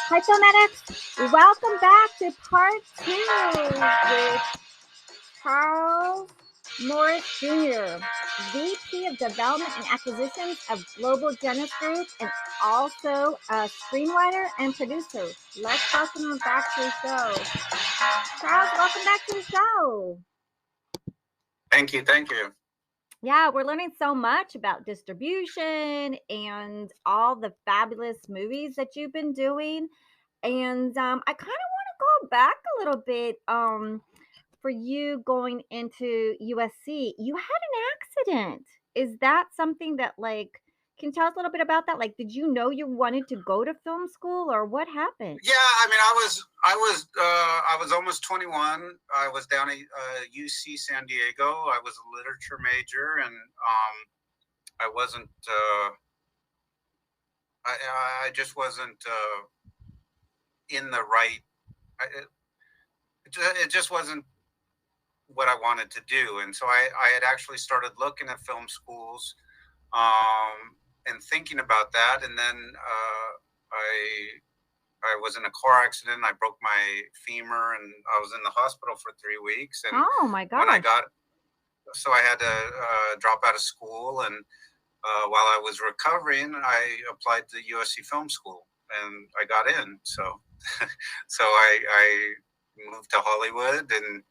Hi, Phonetics. Welcome back to part 2 with Charles Morris Jr., VP of Development and Acquisitions of Global Genesis Group, and also a screenwriter and producer. Let's welcome him back to the show. Charles, welcome back to the show. Thank you. Thank you. Yeah, we're learning so much about distribution and all the fabulous movies that you've been doing. And I kind of want to go back a little bit for you going into USC. You had an accident. Is that something that, like, can you tell us a little bit about that? Like, did you know you wanted to go to film school, or what happened? Yeah, I mean, I was almost 21. I was down at UC San Diego. I was a literature major, and I wasn't. I just wasn't in the right. It just wasn't what I wanted to do, and so I had actually started looking at film schools, and thinking about that, and then I was in a car accident. I broke my femur, and I was in the hospital for 3 weeks. And oh my god! So I had to drop out of school, and while I was recovering, I applied to USC Film School, and I got in. So, so I moved to Hollywood, and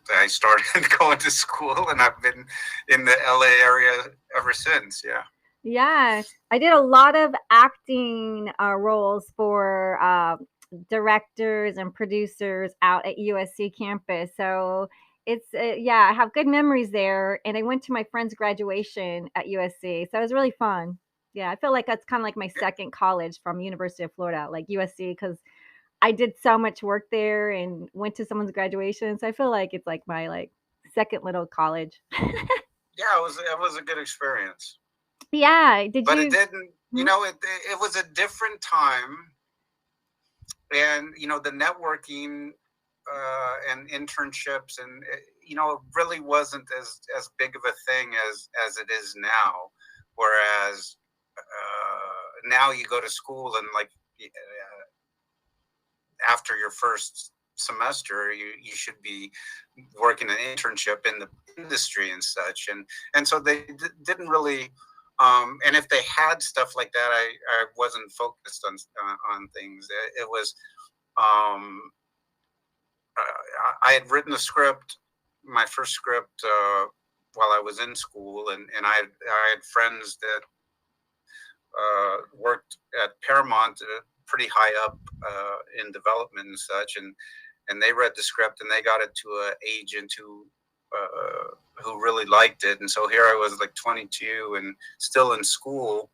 I started going to school, and I've been in the LA area ever since. Yeah. Yeah, I did a lot of acting roles for directors and producers out at USC campus. So it's, yeah, I have good memories there. And I went to my friend's graduation at USC. So it was really fun. Yeah, I feel like that's kind of like my second college from University of Florida, like USC, because I did so much work there and went to someone's graduation. So I feel like it's like my like second little college. Yeah, it was a good experience. Yeah, but it didn't. You know, it was a different time, and the networking and internships, and it really wasn't as big of a thing as it is now. Whereas now you go to school, and like after your first semester, you should be working an internship in the industry and such, and so they didn't really. And if they had stuff like that, I wasn't focused on things. It was I had written a script, my first script, while I was in school, and I had friends that worked at Paramount, pretty high up in development and such, and they read the script, and they got it to an agent who really liked it. And so here I was, like 22 and still in school,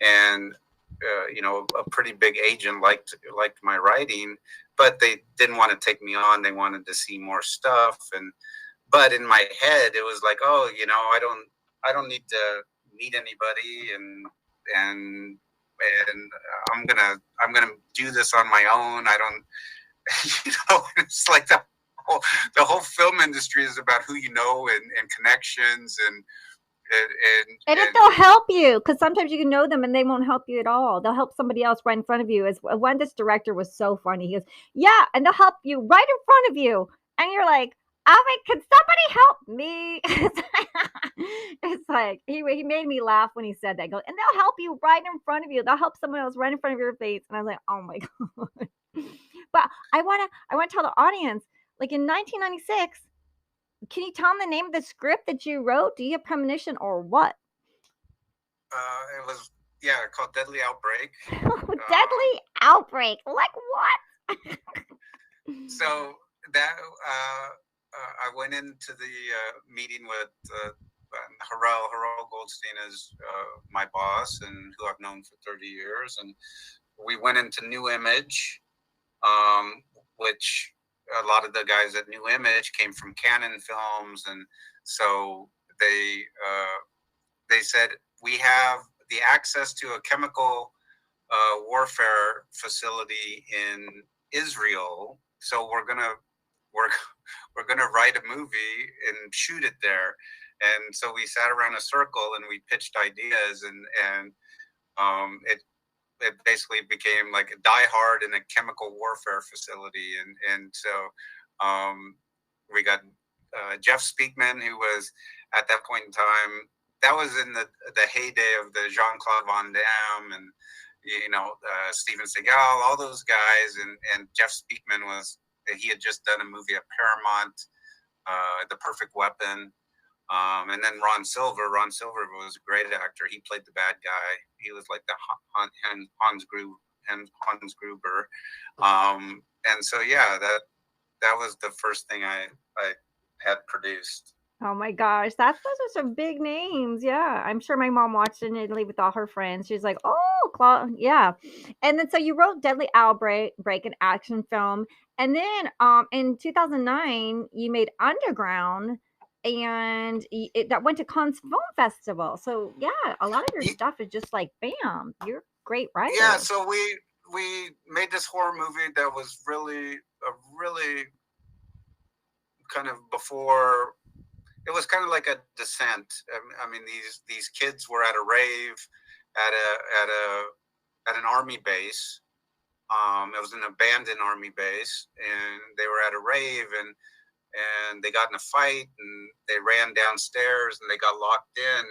and a pretty big agent liked my writing, but they didn't want to take me on. They wanted to see more stuff, but in my head it was like, oh, I don't need to meet anybody, and I'm gonna do this on my own. I don't, it's like the whole film industry is about who you know, and connections, and if they'll help you, because sometimes you can know them and they won't help you at all. They'll help somebody else right in front of you. As one, this director was so funny. He goes, yeah, and they'll help you right in front of you, and you're like, oh wait, can somebody help me? It's like he made me laugh when he said that. He goes, and they'll help you right in front of you. They'll help someone else right in front of your face. And I was like, oh my god. But I wanna tell the audience, like in 1996, can you tell them the name of the script that you wrote? Do you have premonition or what? It was, called Deadly Outbreak. Deadly Outbreak? Like what? So that I went into the meeting with Harel Goldstein is my boss, and who I've known for 30 years, and we went into New Image, which a lot of the guys at New Image came from Canon Films, and so they said, we have the access to a chemical warfare facility in Israel, so we're gonna write a movie and shoot it there. And so we sat around a circle and we pitched ideas, and it basically became like a Die Hard in a chemical warfare facility, and so we got Jeff Speakman, who was at that point in time, that was in the heyday of the Jean-Claude Van Damme and Steven Seagal, all those guys, and Jeff Speakman he had just done a movie at Paramount, The Perfect Weapon. And then Ron Silver was a great actor. He played the bad guy. He was like the Hans Gruber. And so yeah, that was the first thing I had produced. Oh my gosh, those are some big names. Yeah, I'm sure my mom watched it in Italy with all her friends. She's like, "Oh, yeah." And then so you wrote Deadly Outbreak, an action film, and then in 2009 you made Underground, and that went to Cannes Film Festival. So yeah, a lot of your stuff is just like, bam, you're a great writer. Yeah, so we made this horror movie that was really kind of before. It was kind of like a descent. I mean, these kids were at a rave at an army base. It was an abandoned army base, and they were at a rave, and they got in a fight, and they ran downstairs, and they got locked in,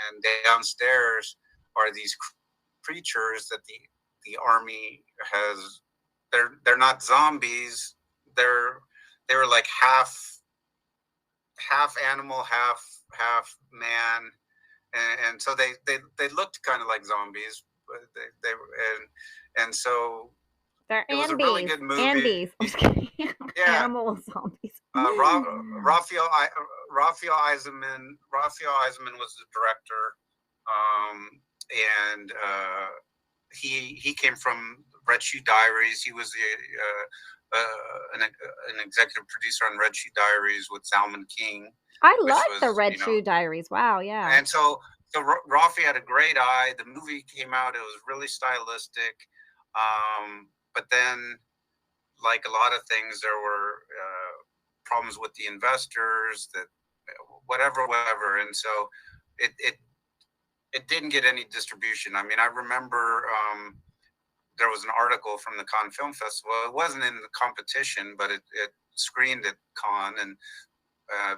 and downstairs are these creatures that the army has. They're not zombies. They were like half animal, half man, and so they looked kind of like zombies, but they and so it was a really good movie. Andes. I'm just kidding. Yeah, animal zombies. Raphael Eisenman was the director, and he came from Red Shoe Diaries. He was an executive producer on Red Shoe Diaries with Salman King. I love the Red Shoe Diaries. Wow, yeah. And so Rafi had a great eye. The movie came out. It was really stylistic. But then, like a lot of things, there were problems with the investors, that whatever. And so it didn't get any distribution. I mean, I remember there was an article from the Cannes Film Festival. It wasn't in the competition, but it screened at Cannes, and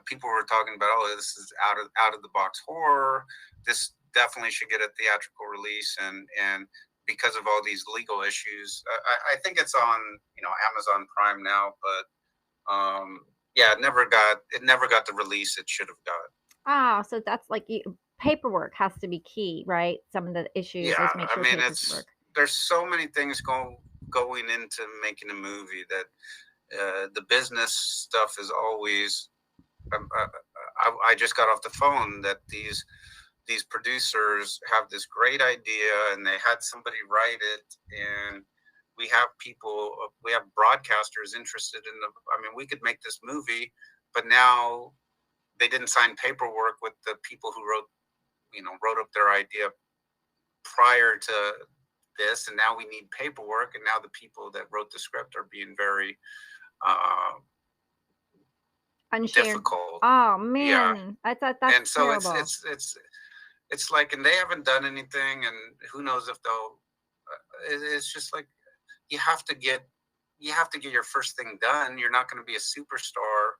people were talking about, oh, this is out of the box horror. This definitely should get a theatrical release, and because of all these legal issues, I think it's on Amazon Prime now, but yeah, it never got the release it should have got. Ah, so that's like paperwork has to be key, right? Some of the issues. Yeah, I mean, there's so many things going into making a movie that the business stuff is always. I just got off the phone that these producers have this great idea, and they had somebody write it, and we have broadcasters interested in I mean, we could make this movie, but now they didn't sign paperwork with the people who wrote up their idea prior to this, and now we need paperwork, and now the people that wrote the script are being very difficult. Oh man, yeah. I thought that's and so terrible. It's like, and they haven't done anything, and who knows if they'll. It's just like you have to get your first thing done. You're not going to be a superstar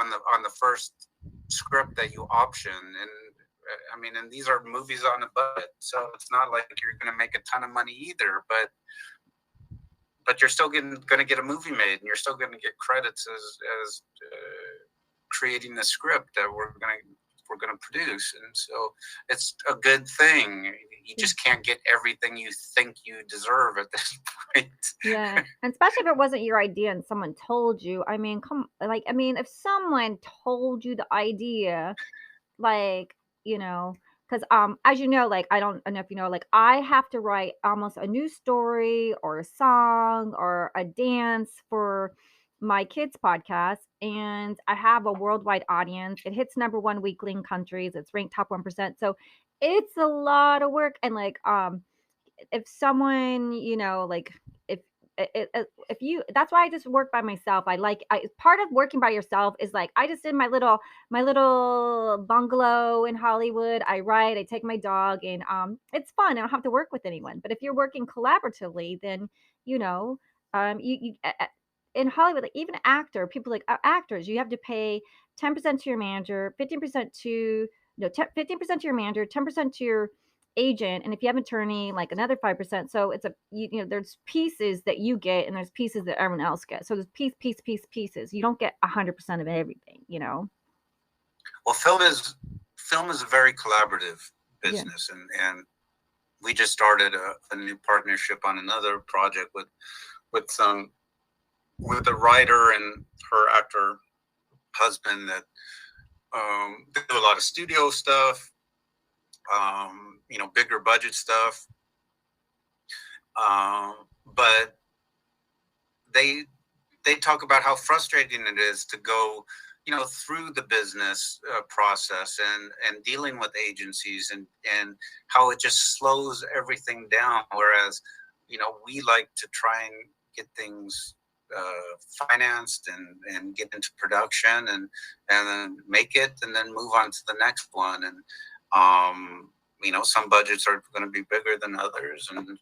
on the first script that you option, and I mean, and these are movies on a budget, so it's not like you're going to make a ton of money either, but you're still going to get a movie made, and you're still going to get credits as creating the script that we're going to produce, and so it's a good thing. You just can't get everything you think you deserve at this point. Yeah, and especially if it wasn't your idea and someone told you. I mean, if someone told you the idea, like, because as you know, like, I don't know if you know, like, I have to write almost a new story or a song or a dance for my kids podcast, and I have a worldwide audience. It hits #1 weekly in countries. It's ranked top 1%. So it's a lot of work. And like, if someone, like, if if you, that's why I just work by myself. Part of working by yourself is like, I just did my little bungalow in Hollywood. I write, I take my dog, and it's fun. I don't have to work with anyone. But if you're working collaboratively, then you know, in Hollywood, like even actor, people like actors, you have to pay 10% to your manager, 15% to no, 15% to your manager, 10% to your agent, and if you have an attorney, like another 5%. So it's there's pieces that you get, and there's pieces that everyone else gets. So there's pieces. You don't get 100% of everything. Well, film is a very collaborative business, yeah. And we just started a new partnership on another project with a writer and her actor husband that they do a lot of studio stuff, bigger budget stuff, but they talk about how frustrating it is to go through the business process and dealing with agencies and how it just slows everything down, whereas we like to try and get things financed and get into production and then make it and then move on to the next one. And some budgets are going to be bigger than others, and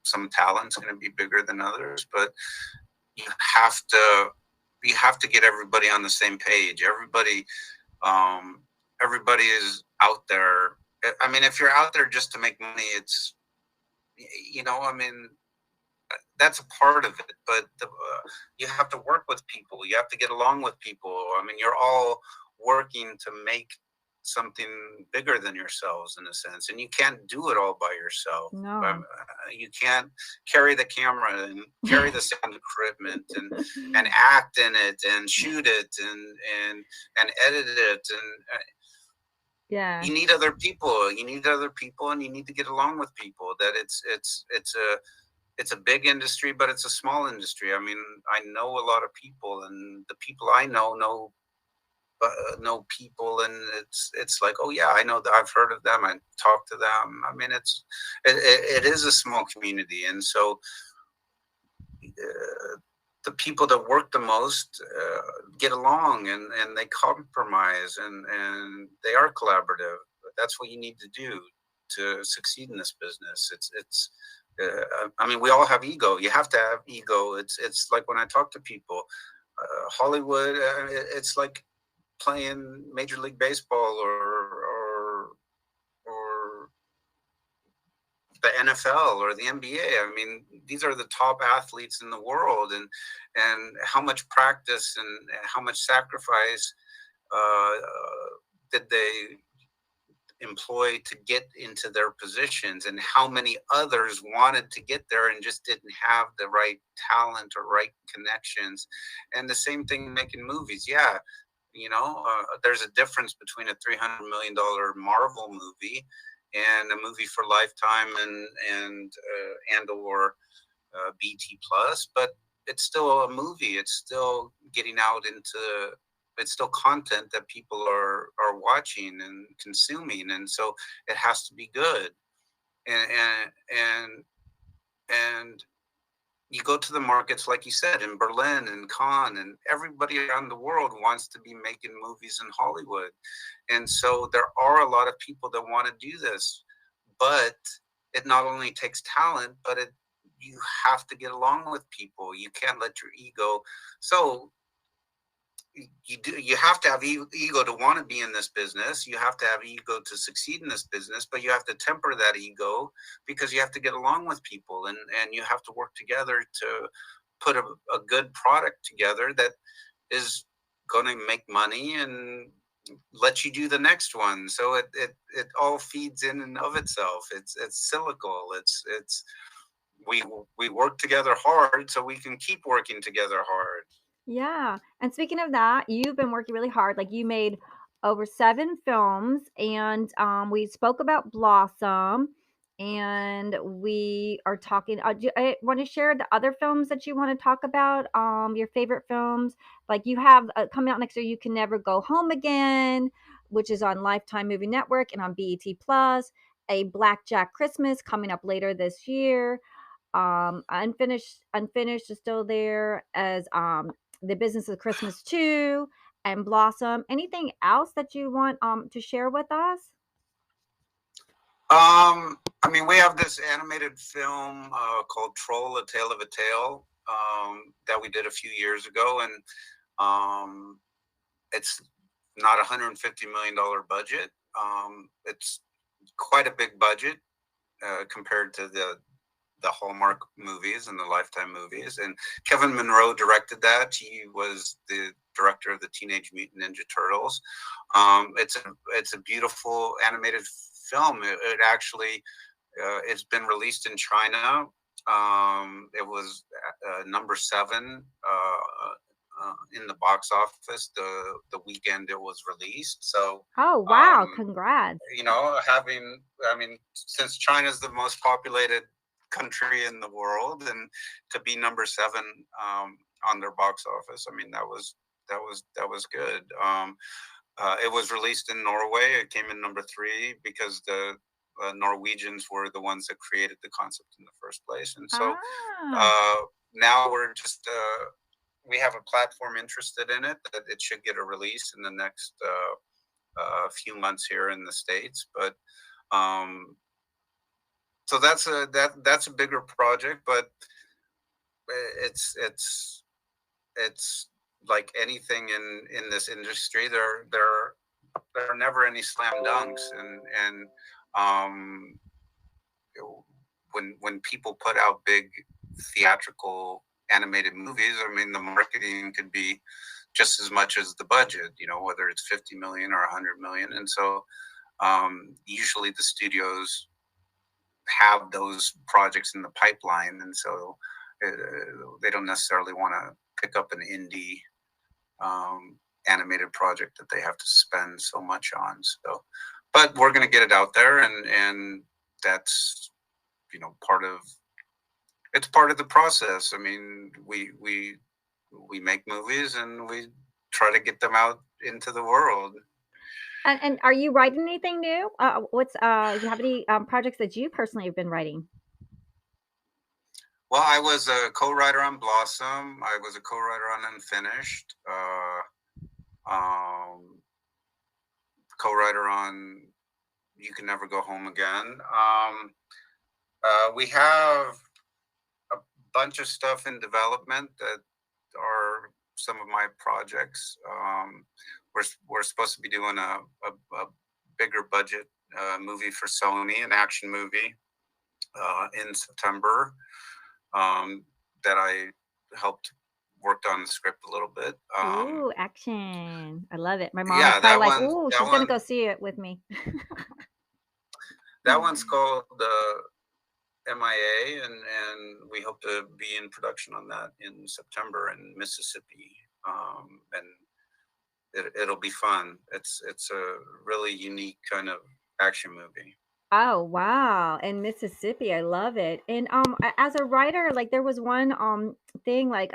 some talent's going to be bigger than others, but you have to get everybody on the same page. Everybody is out there. I mean, if you're out there just to make money, it's that's a part of it, but you have to work with people. You have to get along with people. I mean, you're all working to make something bigger than yourselves in a sense, and you can't do it all by yourself. No. You can't carry the camera and carry the sound equipment and act in it and shoot it and edit it, and yeah, you need other people. And you need to get along with people. That it's a big industry, but it's a small industry. I mean, I know a lot of people, and the people I know people, and it's like, oh yeah, I know that, I've heard of them, I talk to them. I mean, it is a small community, and so the people that work the most get along, and they compromise, and they are collaborative. That's what you need to do to succeed in this business. It's I mean, we all have ego. You have to have ego. It's like when I talk to people, Hollywood, it's like playing Major League Baseball or the NFL or the NBA. I mean, these are the top athletes in the world, and how much practice and how much sacrifice did they employ to get into their positions, and how many others wanted to get there and just didn't have the right talent or right connections. And the same thing making movies. Yeah, there's a difference between a $300 million Marvel movie and a movie for Lifetime and or BT Plus, but it's still a movie. It's still getting out into. It's still content that people are watching and consuming, and so it has to be good. And you go to the markets, like you said, in Berlin and Cannes, and everybody around the world wants to be making movies in Hollywood. And so there are a lot of people that want to do this, but it not only takes talent, but you have to get along with people. You can't let your ego. So you have to have ego to want to be in this business. You have to have ego to succeed in this business, but you have to temper that ego, because you have to get along with people, and you have to work together to put a good product together that is going to make money and let you do the next one. So it all feeds in and of itself. It's cyclical. We work together hard so we can keep working together hard. Yeah. And speaking of that, you've been working really hard. Like, you made over 7 films, and we spoke about Blossom, and we are talking. I want to share the other films that you want to talk about. Your favorite films, like you have coming out next year. You Can Never Go Home Again, which is on Lifetime Movie Network and on BET Plus. A Blackjack Christmas coming up later this year. Unfinished is still there, as The Business of Christmas 2 and Blossom. Anything else that you want to share with us? I mean, we have this animated film called Troll: A Tale of a Tale that we did a few years ago, and it's not $150 million budget. It's quite a big budget compared to the Hallmark movies and the Lifetime movies. And Kevin Monroe directed that. He was the director of the Teenage Mutant Ninja Turtles. It's a beautiful animated film. It actually it's been released in China. It was number 7 in the box office the weekend it was released. So Oh, wow, congrats. I mean, since China's the most populated country in the world, and to be number 7 on their box office, I mean, that was good. It was released in Norway. It came in number 3 because the Norwegians were the ones that created the concept in the first place. And so now we're just we have a platform interested in it, that it should get a release in the next few months here in the States. But so that's a bigger project, but it's like anything in this industry. There are never any slam dunks, and when people put out big theatrical animated movies, I mean, the marketing could be just as much as the budget, whether it's 50 million or 100 million. And so usually the studios have those projects in the pipeline, and so they don't necessarily want to pick up an indie animated project that they have to spend so much on. So, but we're going to get it out there, and that's it's part of the process. I mean, we make movies and we try to get them out into the world. And are you writing anything new? What's Do you have any projects that you personally have been writing? Well, I was a co-writer on Blossom. I was a co-writer on Unfinished. Co-writer on You Can Never Go Home Again. We have a bunch of stuff in development that are some of my projects. We're supposed to be doing a bigger budget movie for Sony, an action movie in September that I helped worked on the script a little bit. Ooh, action. I love it. My mom is probably like, ooh, she's going to go see it with me. That one's called MIA, and we hope to be in production on that in September in Mississippi. And it'll be fun. It's a really unique kind of action movie. Oh, wow. In Mississippi, I love it. And as a writer, like there was one thing like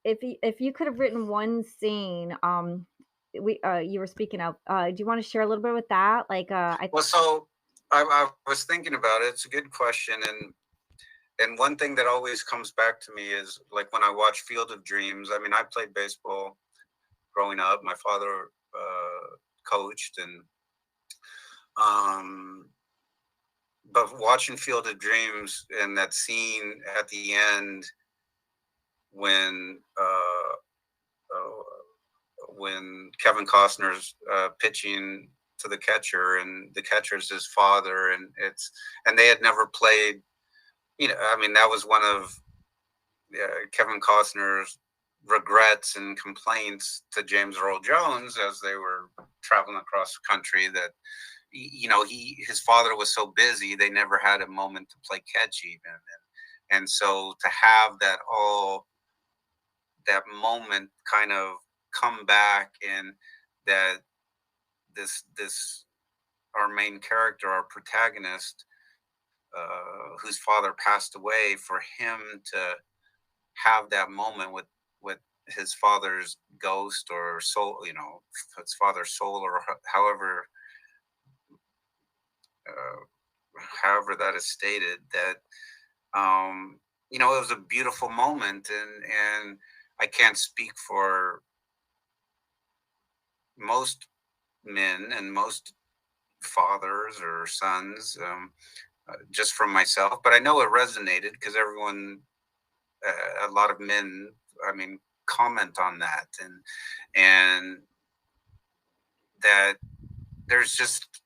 if you could have written one scene you were speaking of, do you want to share a little bit with that? Like well, so I was thinking about it. It's a good question, and one thing that always comes back to me is like when I watch Field of Dreams. I mean, I played baseball growing up. My father coached, and but watching Field of Dreams and that scene at the end when Kevin Costner's pitching to the catcher, and the catcher's his father, and they had never played. I mean, that was one of Kevin Costner's regrets and complaints to James Earl Jones as they were traveling across the country, that his father was so busy they never had a moment to play catch even, and so to have that moment kind of come back, and that this our main character, our protagonist, whose father passed away, for him to have that moment with his father's ghost or soul, his father's soul, or however that is stated, that You know, it was a beautiful moment, and I can't speak for most men and most fathers or sons, just from myself, but I know it resonated because everyone, a lot of men, I mean, comment on that, and that there's just,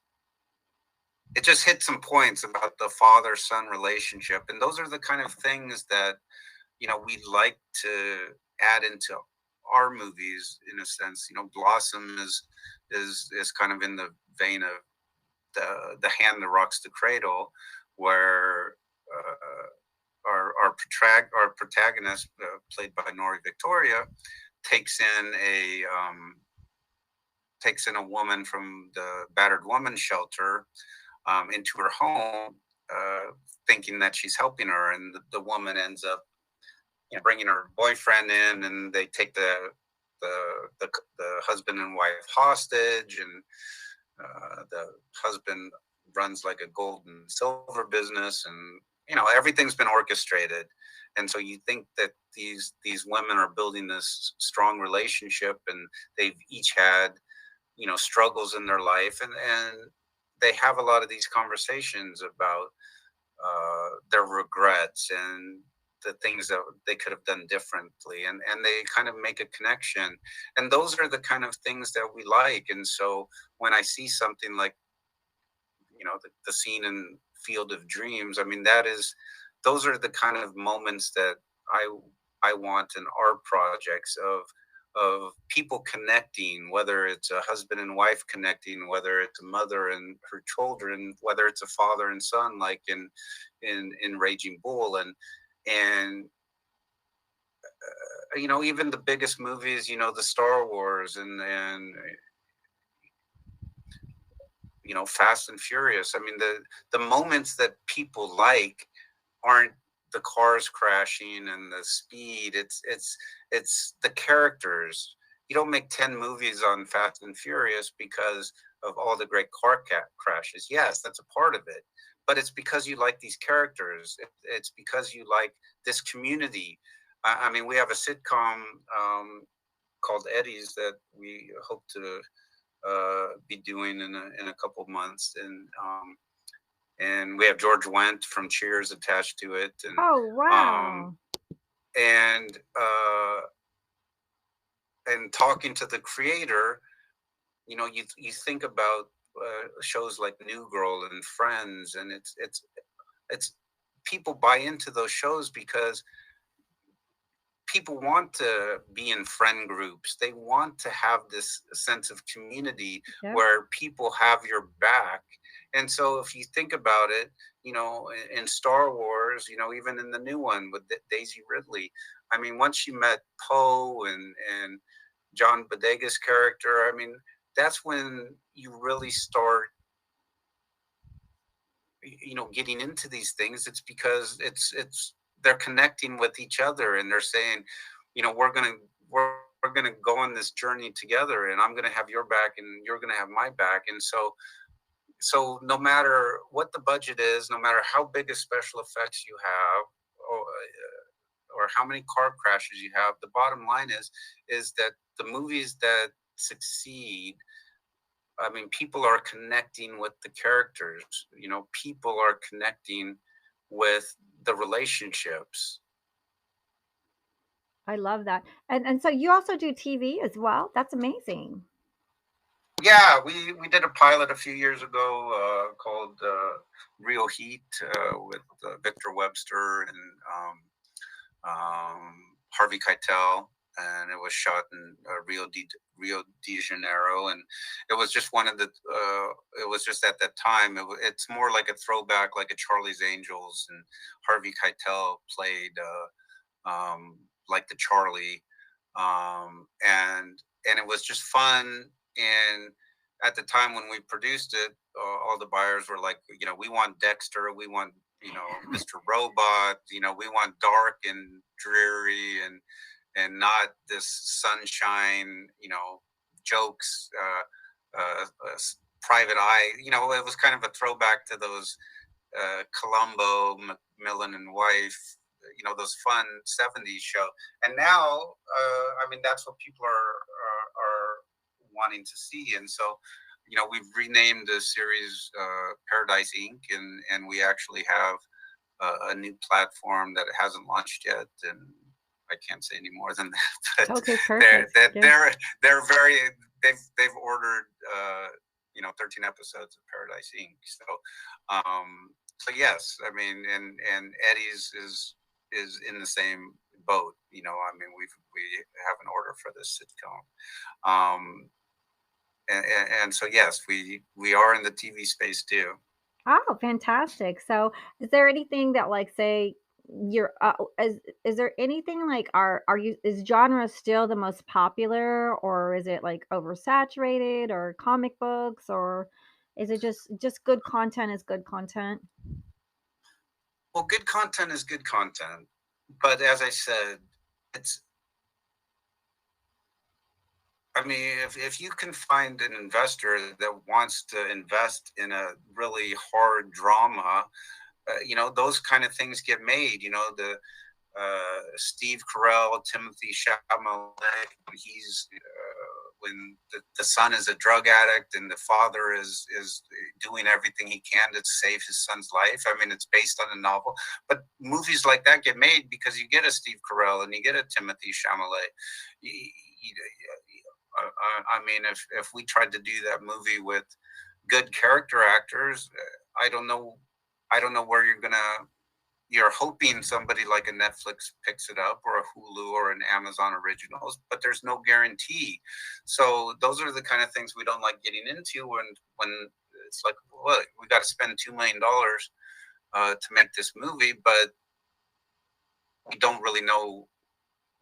it just hit some points about the father son relationship, and those are the kind of things that, you know, we like to add into our movies in a sense. You know, Blossom is kind of in the vein of the hand that rocks the cradle, where our protagonist, played by Noree Victoria, takes in a takes in a woman from the battered woman shelter, into her home, thinking that she's helping her, and the woman ends up, you know, bringing her boyfriend in, and they take the the husband and wife hostage, and the husband runs like a gold and silver business, and you know, everything's been orchestrated. And so you think that these women are building this strong relationship, and they've each had, you know, struggles in their life, and they have a lot of these conversations about their regrets and the things that they could have done differently, and they kind of make a connection, and those are the kind of things that we like. And so when I see something like, you know, the scene in Field of Dreams, I mean, that is, those are the kind of moments that I want in our projects, of people connecting, whether it's a husband and wife connecting, whether it's a mother and her children, whether it's a father and son, like in Raging Bull, and you know, even the biggest movies, you know, the Star Wars, and you know, Fast and Furious. I mean, the moments that people like aren't the cars crashing and the speed. It's the characters. You don't make 10 movies on Fast and Furious because of all the great crashes. Yes, that's a part of it, but it's because you like these characters. It's because you like this community. I mean, we have a sitcom, called Eddie's that we hope to be doing in a couple of months, and we have George Wendt from Cheers attached to it, Oh, wow. and and talking to the creator, you know, you think about shows like New Girl and Friends, and it's people buy into those shows because people want to be in friend groups. They want to have this sense of community, Yep. where people have your back. And so if you think about it, you know, in Star Wars, you know, even in the new one with Daisy Ridley, I mean, once you met Poe and John Bodega's character, I mean, that's when you really start, you know, getting into these things. It's because it's they're connecting with each other, and they're saying, you know, we're gonna go on this journey together, and I'm gonna have your back and you're gonna have my back. And so no matter what the budget is, no matter how big a special effects you have, or how many car crashes you have, the bottom line is that the movies that succeed, I mean, people are connecting with the characters. You know, people are connecting with the relationships. I love that. And so you also do TV as well? That's amazing. Yeah, we did a pilot a few years ago, called Real Heat, with Victor Webster and Harvey Keitel, and it was shot in Rio de Janeiro, and it was just one of the. It was just at that time. It's more like a throwback, like a Charlie's Angels, and Harvey Keitel played, like the Charlie, and it was just fun. And at the time when we produced it, all the buyers were like, you know, we want Dexter, we want, you know, Mr. Robot, you know, we want dark and dreary, and not this sunshine, you know, jokes, Private Eye. You know, it was kind of a throwback to those Columbo, Merlin and Wife, those fun 70s show. And now, I mean, that's what people are wanting to see. And so, we've renamed the series Paradise Inc. And we actually have a new platform that hasn't launched yet. And I can't say any more than that. But okay, perfect. They're very, they've ordered 13 episodes of Paradise Inc. So yes, I mean, and Eddie's is in the same boat. I mean, we have an order for this sitcom, and so yes, we are in the TV space too. Oh, fantastic. So, is there anything that, like, say, you're is there anything like are you is genre still the most popular, or is it like oversaturated, or comic books, or is it just good content is good content? Well, good content is good content, but as I said, it's. I mean, if you can find an investor that wants to invest in a really hard drama, those kind of things get made. The Steve Carell, Timothy Chalamet, when the son is a drug addict and the father is doing everything he can to save his son's life. I mean, it's based on a novel, but movies like that get made because you get a Steve Carell and you get a Timothy Chalamet. I mean, if we tried to do that movie with good character actors, I don't know where you're hoping somebody like a Netflix picks it up, or a Hulu, or an Amazon Originals, but there's no guarantee. So those are the kind of things we don't like getting into when it's like, well, we got to spend $2 million to make this movie, but we don't really know.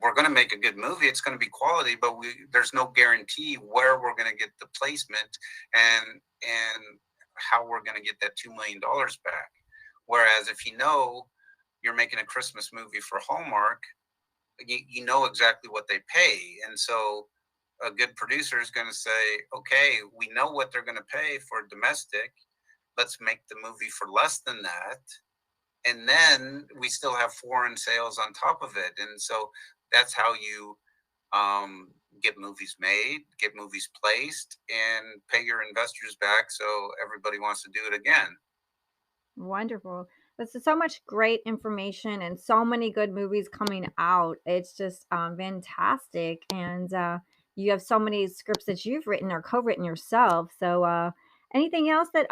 We're going to make a good movie. It's going to be quality, but there's no guarantee where we're going to get the placement and how we're going to get that $2 million back. Whereas if you're making a Christmas movie for Hallmark, you know exactly what they pay. And so a good producer is going to say, okay, we know what they're going to pay for domestic. Let's make the movie for less than that. And then we still have foreign sales on top of it. And so that's how you get movies made, get movies placed, and pay your investors back so everybody wants to do it again. Wonderful. This is so much great information and so many good movies coming out. It's just fantastic. And you have so many scripts that you've written or co-written yourself. So anything else that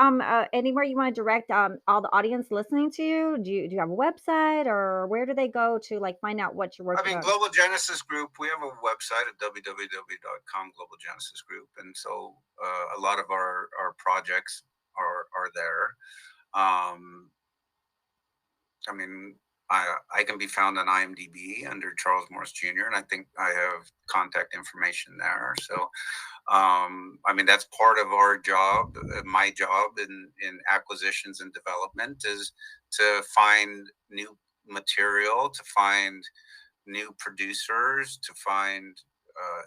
anywhere you want to direct all the audience listening to you? Do you have a website, or where do they go to like find out what you're I working mean, on? Global Genesis Group, we have a website at www.com, Global Genesis Group. And so a lot of our projects are there. I mean, I can be found on IMDb under Charles Morris Jr., and I think I have contact information there. So, I mean, that's part of our job. My job in acquisitions and development is to find new material, to find new producers, to find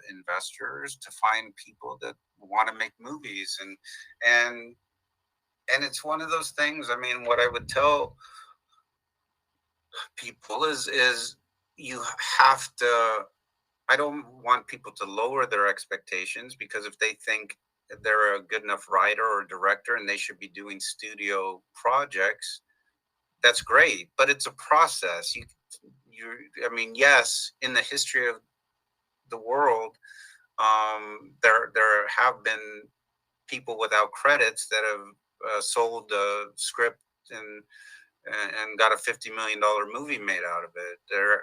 investors, to find people that want to make movies, and it's one of those things. I mean, what I would tell people is you have to. I don't want people to lower their expectations, because if they think they're a good enough writer or director and they should be doing studio projects, that's great, but it's a process. I mean, yes, in the history of the world, there have been people without credits that have sold a script and got a $50 million movie made out of it. There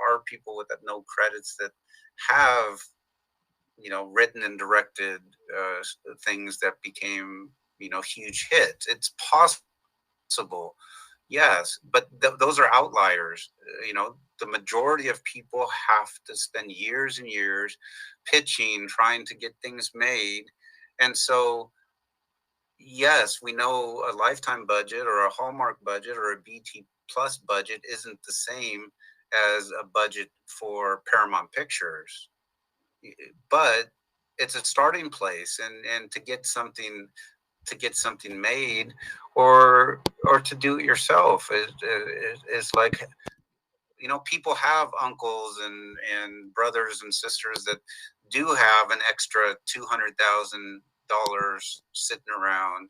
are people with no credits that have written and directed things that became huge hits. It's possible, yes, but those are outliers. The majority of people have to spend years and years pitching, trying to get things made. And so yes, we know a Lifetime budget or a Hallmark budget or a BT Plus budget isn't the same as a budget for Paramount Pictures, but it's a starting place, and to get something to get something made, or to do it yourself. It's like, you know, people have uncles and brothers and sisters that do have an extra $200,000 sitting around,